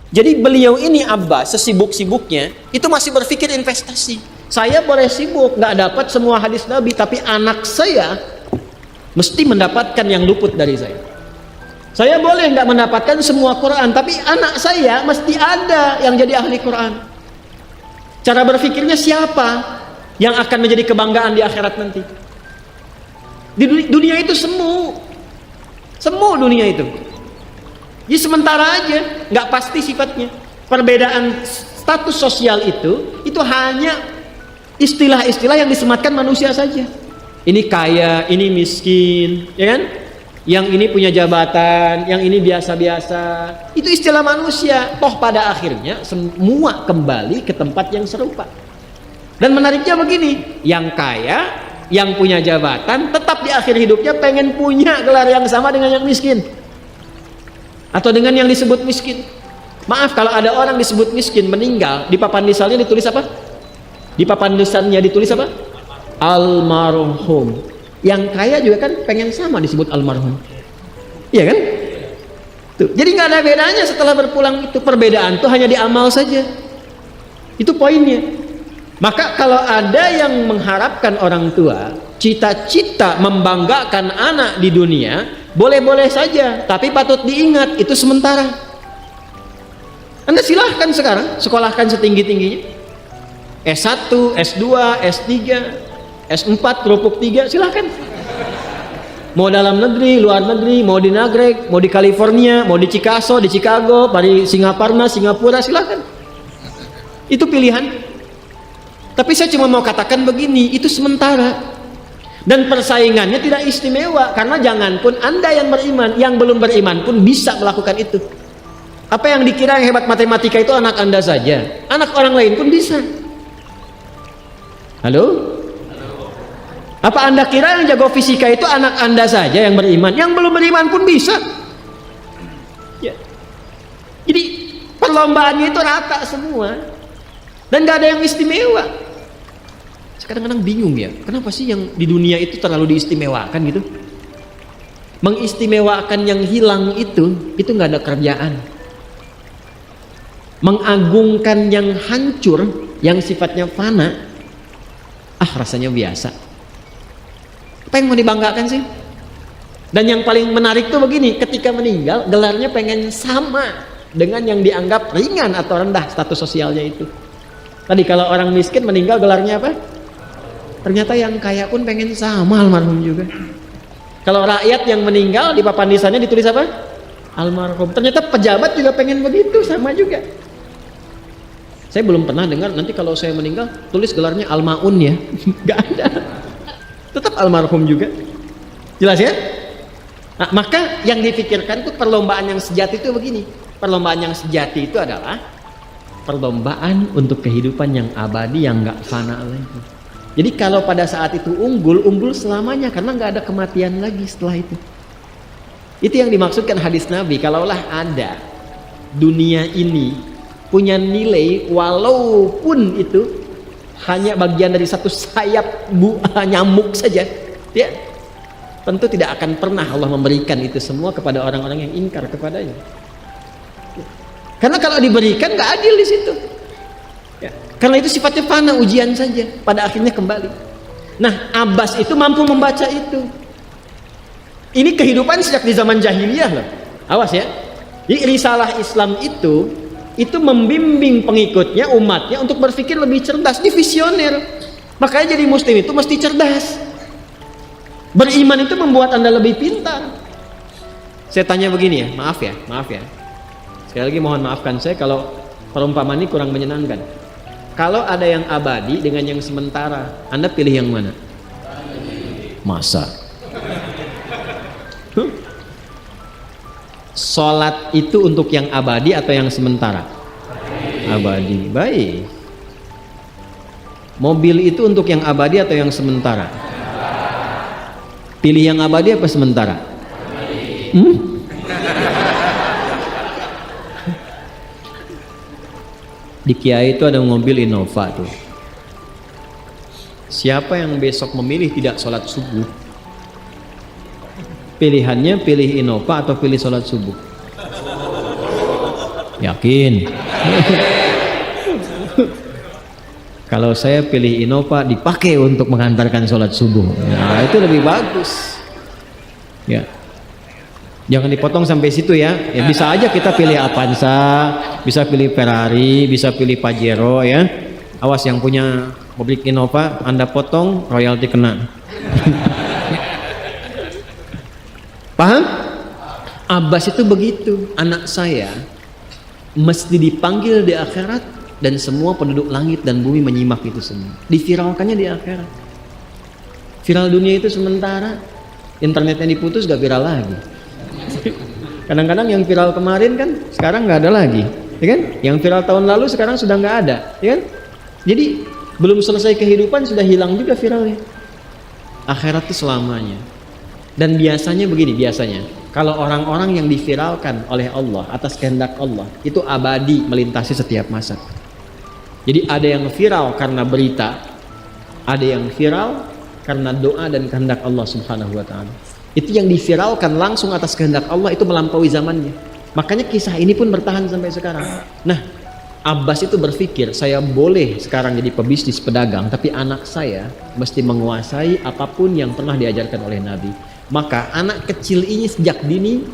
Jadi beliau ini Abbas sesibuk-sibuknya itu masih berpikir investasi. Saya boleh sibuk nggak dapat semua hadis Nabi, tapi anak saya mesti mendapatkan yang luput dari saya. Saya boleh nggak mendapatkan semua Quran, tapi anak saya mesti ada yang jadi ahli Quran. Cara berpikirnya siapa yang akan menjadi kebanggaan di akhirat nanti? Di dunia itu semu dunia itu. Jadi sementara aja, nggak pasti sifatnya. Perbedaan status sosial itu hanya istilah-istilah yang disematkan manusia saja. Ini kaya, ini miskin, ya kan? Yang ini punya jabatan, yang ini biasa-biasa. Itu istilah manusia. Toh pada akhirnya semua kembali ke tempat yang serupa. Dan menariknya begini, yang kaya, yang punya jabatan, tetap di akhir hidupnya pengen punya gelar yang sama dengan yang miskin. Atau dengan yang disebut miskin. Maaf, kalau ada orang disebut miskin meninggal, di papan nisannya ditulis apa? Di papan nisannya ditulis apa? Almarhum. Yang kaya juga kan pengen sama disebut almarhum. Iya kan? Tuh. Jadi nggak ada bedanya setelah berpulang itu. Perbedaan itu hanya di amal saja. Itu poinnya. Maka kalau ada yang mengharapkan orang tua cita-cita membanggakan anak di dunia, boleh-boleh saja, tapi patut diingat itu sementara. Anda silahkan sekarang sekolahkan setinggi-tingginya, S1, S2, S3, S4, kerupuk 3, silahkan. Mau dalam negeri, luar negeri, mau di Nagreg, mau di California, mau di Chicago, di Chicago, di Singaparna, Singapura, silahkan. Itu pilihan. Tapi saya cuma mau katakan begini, itu sementara. Dan persaingannya tidak istimewa, karena janganpun Anda yang beriman, yang belum beriman pun bisa melakukan itu. Apa yang dikira yang hebat matematika itu anak Anda saja, anak orang lain pun bisa. Halo? Apa Anda kira yang jago fisika itu anak Anda saja yang beriman, yang belum beriman pun bisa? Ya. Jadi perlombaannya itu rata semua, dan gak ada yang istimewa. Kadang-kadang bingung ya, kenapa sih yang di dunia itu terlalu diistimewakan gitu? Mengistimewakan yang hilang itu nggak ada kerjaan. Mengagungkan yang hancur, yang sifatnya fana, rasanya biasa. Apa yang mau dibanggakan sih? Dan yang paling menarik tuh begini, ketika meninggal gelarnya pengen sama dengan yang dianggap ringan atau rendah status sosialnya itu. Tadi kalau orang miskin meninggal gelarnya apa? Ternyata yang kaya pun pengen sama almarhum juga. Kalau rakyat yang meninggal di papan nisannya ditulis apa? Almarhum. Ternyata pejabat juga pengen begitu, sama juga. Saya belum pernah dengar nanti kalau saya meninggal tulis gelarnya Almaun ya. Gak ada. Tetap almarhum juga. Jelas ya? Nah, maka yang dipikirkan itu perlombaan yang sejati itu begini. Perlombaan yang sejati itu adalah perlombaan untuk kehidupan yang abadi, yang gak fana lagi. Jadi kalau pada saat itu unggul selamanya, karena nggak ada kematian lagi setelah itu. Itu yang dimaksudkan hadis Nabi. Kalaulah ada dunia ini punya nilai, walaupun itu hanya bagian dari satu sayap nyamuk saja, ya, tentu tidak akan pernah Allah memberikan itu semua kepada orang-orang yang ingkar kepadanya. Karena kalau diberikan nggak adil di situ. Ya, karena itu sifatnya fana, ujian saja, pada akhirnya kembali. Nah, Abbas itu mampu membaca itu. Ini kehidupan sejak di zaman jahiliyah loh. Awas ya. Jadi risalah Islam itu membimbing pengikutnya, umatnya untuk berpikir lebih cerdas, di visioner. Makanya jadi muslim itu mesti cerdas. Beriman itu membuat Anda lebih pintar. Saya tanya begini ya, maaf ya. Sekali lagi mohon maafkan saya kalau perumpamaan ini kurang menyenangkan. Kalau ada yang abadi dengan yang sementara, Anda pilih yang mana? Masa? Sholat itu untuk yang abadi atau yang sementara? Abadi. Baik. Mobil itu untuk yang abadi atau yang sementara? Pilih yang abadi apa sementara? Di Kiai itu ada mobil Innova tuh. Siapa yang besok memilih tidak sholat subuh, pilihannya pilih Innova atau pilih sholat subuh? Yakin? Kalau saya pilih Innova dipakai untuk mengantarkan sholat subuh, nah itu lebih bagus. Ya, jangan dipotong sampai situ ya. Ya bisa aja kita pilih Avanza, bisa pilih Ferrari, bisa pilih Pajero ya. Awas yang punya mobil Innova, Anda potong royalti kena. Paham? Abbas itu begitu, anak saya mesti dipanggil di akhirat dan semua penduduk langit dan bumi menyimak itu semua. Diviralkannya di akhirat. Viral dunia itu sementara, internetnya diputus gak viral lagi. Kadang-kadang yang viral kemarin kan sekarang nggak ada lagi, ya kan? Yang viral tahun lalu sekarang sudah nggak ada, ya kan? Jadi belum selesai kehidupan sudah hilang juga viralnya. Akhirat itu selamanya. Dan biasanya begini, biasanya kalau orang-orang yang diviralkan oleh Allah atas kehendak Allah itu abadi melintasi setiap masa. Jadi ada yang viral karena berita, ada yang viral karena doa dan kehendak Allah Subhanahu wa taala. Itu yang diviralkan langsung atas kehendak Allah itu melampaui zamannya. Makanya kisah ini pun bertahan sampai sekarang. Nah, Abbas itu berpikir, saya boleh sekarang jadi pebisnis pedagang, tapi anak saya mesti menguasai apapun yang pernah diajarkan oleh Nabi. Maka anak kecil ini sejak dini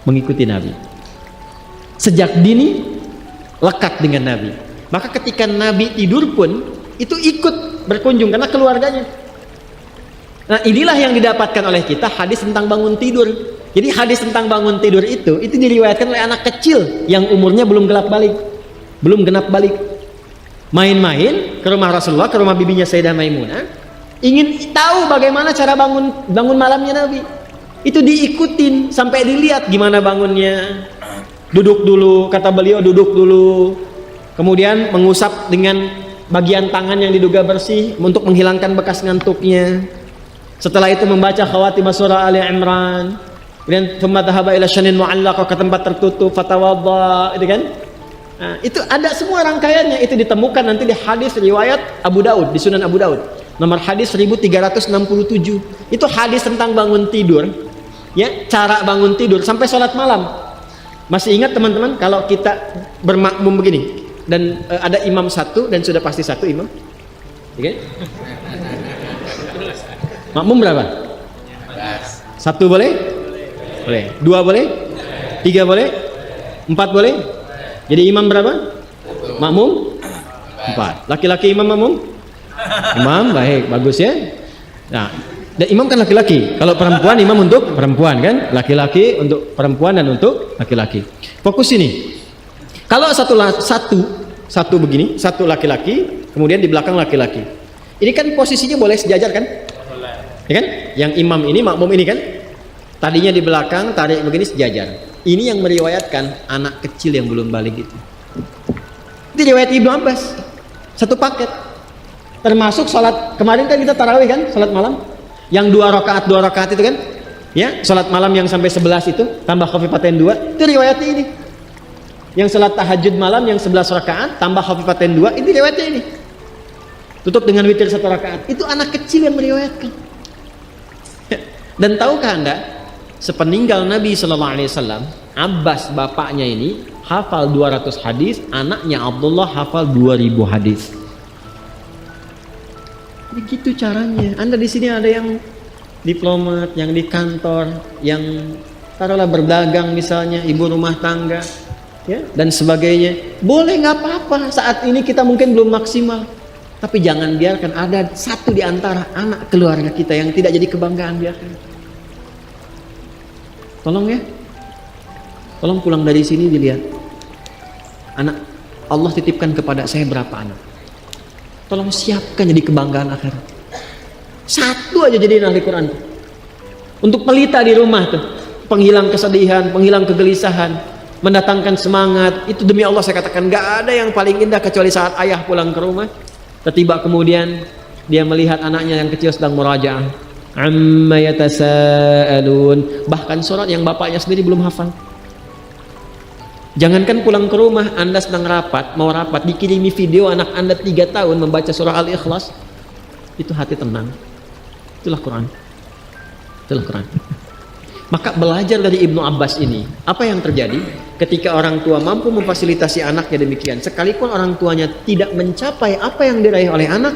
mengikuti Nabi. Sejak dini lekat dengan Nabi. Maka ketika Nabi tidur pun itu ikut berkunjung karena keluarganya. Nah, inilah yang didapatkan oleh kita hadis tentang bangun tidur. Jadi hadis tentang bangun tidur itu diriwayatkan oleh anak kecil yang umurnya belum genap balik. Main-main ke rumah Rasulullah, ke rumah bibinya Sayyidah Maimunah, ingin tahu bagaimana cara bangun malamnya Nabi. Itu diikutin sampai dilihat gimana bangunnya. Duduk dulu, kata beliau, duduk dulu. Kemudian mengusap dengan bagian tangan yang diduga bersih untuk menghilangkan bekas ngantuknya. Setelah itu membaca khawatimah surah Ali Imran. Kemudian thumma dhahaba ila syanin mu'allaqah, ke tempat tertutup, fatawadda, itu kan? Nah, itu ada semua rangkaiannya, itu ditemukan nanti di hadis riwayat Abu Daud, di Sunan Abu Daud. Nomor hadis 1367. Itu hadis tentang bangun tidur. Ya, cara bangun tidur sampai sholat malam. Masih ingat teman-teman kalau kita bermakmum begini dan ada imam satu dan sudah pasti satu imam. Oke? Makmum berapa? Satu boleh? Boleh. Dua boleh? Tiga boleh? Empat boleh? Jadi imam berapa? Makmum? Empat. Laki-laki imam makmum? Imam, baik, bagus ya. Nah, dan imam kan laki-laki. Kalau perempuan imam untuk perempuan kan? Laki-laki untuk perempuan dan untuk laki-laki. Fokus ini. Kalau satu begini, satu laki-laki, kemudian di belakang laki-laki. Ini kan posisinya boleh sejajar kan? Ya kan? Yang imam ini, makmum ini kan? Tadinya di belakang, tarik begini sejajar. Ini yang meriwayatkan anak kecil yang belum balik itu. Itu riwayat Ibnu Abbas. Satu paket. Termasuk sholat kemarin kan kita tarawih kan, sholat malam. Yang dua rakaat itu kan? Ya, sholat malam yang sampai 11 itu tambah khafifatain 2, itu riwayatnya ini. Yang sholat tahajud malam yang 11 rakaat tambah khafifatain 2, itu riwayatnya ini. Tutup dengan witir 1 rakaat. Itu anak kecil yang meriwayatkan. Dan tahukah Anda, sepeninggal Nabi SAW, Abbas bapaknya ini hafal 200 hadis, anaknya Abdullah hafal 2000 hadis. Begitu caranya. Anda di sini ada yang diplomat, yang di kantor, yang taruhlah berdagang misalnya, ibu rumah tangga, ya, dan sebagainya. Boleh, nggak apa-apa. Saat ini kita mungkin belum maksimal, tapi jangan biarkan ada satu di antara anak keluarga kita yang tidak jadi kebanggaan biarkan. Tolong ya, tolong pulang dari sini dilihat. Anak Allah titipkan kepada saya berapa anak? Tolong siapkan jadi kebanggaan akhirat. Satu aja jadi ahli Quran. Untuk pelita di rumah tuh, penghilang kesedihan, penghilang kegelisahan, mendatangkan semangat. Itu demi Allah saya katakan, gak ada yang paling indah kecuali saat ayah pulang ke rumah. Tiba kemudian dia melihat anaknya yang kecil sedang murajaah. Amma yatasaalun. Bahkan surat yang bapaknya sendiri belum hafal. Jangankan pulang ke rumah, Anda sedang mau rapat, dikirimi video anak Anda 3 tahun membaca surah Al-Ikhlas, itu hati tenang. Itulah Quran. Itulah Quran. Maka belajar dari Ibnu Abbas ini, apa yang terjadi ketika orang tua mampu memfasilitasi anaknya demikian, sekalipun orang tuanya tidak mencapai apa yang diraih oleh anak,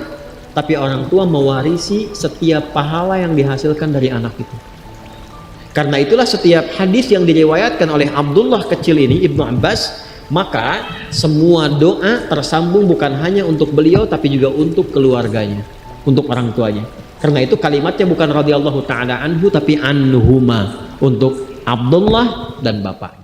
tapi orang tua mewarisi setiap pahala yang dihasilkan dari anak itu. Karena itulah setiap hadis yang diriwayatkan oleh Abdullah kecil ini, Ibnu Abbas, maka semua doa tersambung bukan hanya untuk beliau tapi juga untuk keluarganya, untuk orang tuanya. Karena itu kalimatnya bukan radhiyallahu ta'ala anhu tapi anhuma, untuk Abdullah dan bapaknya.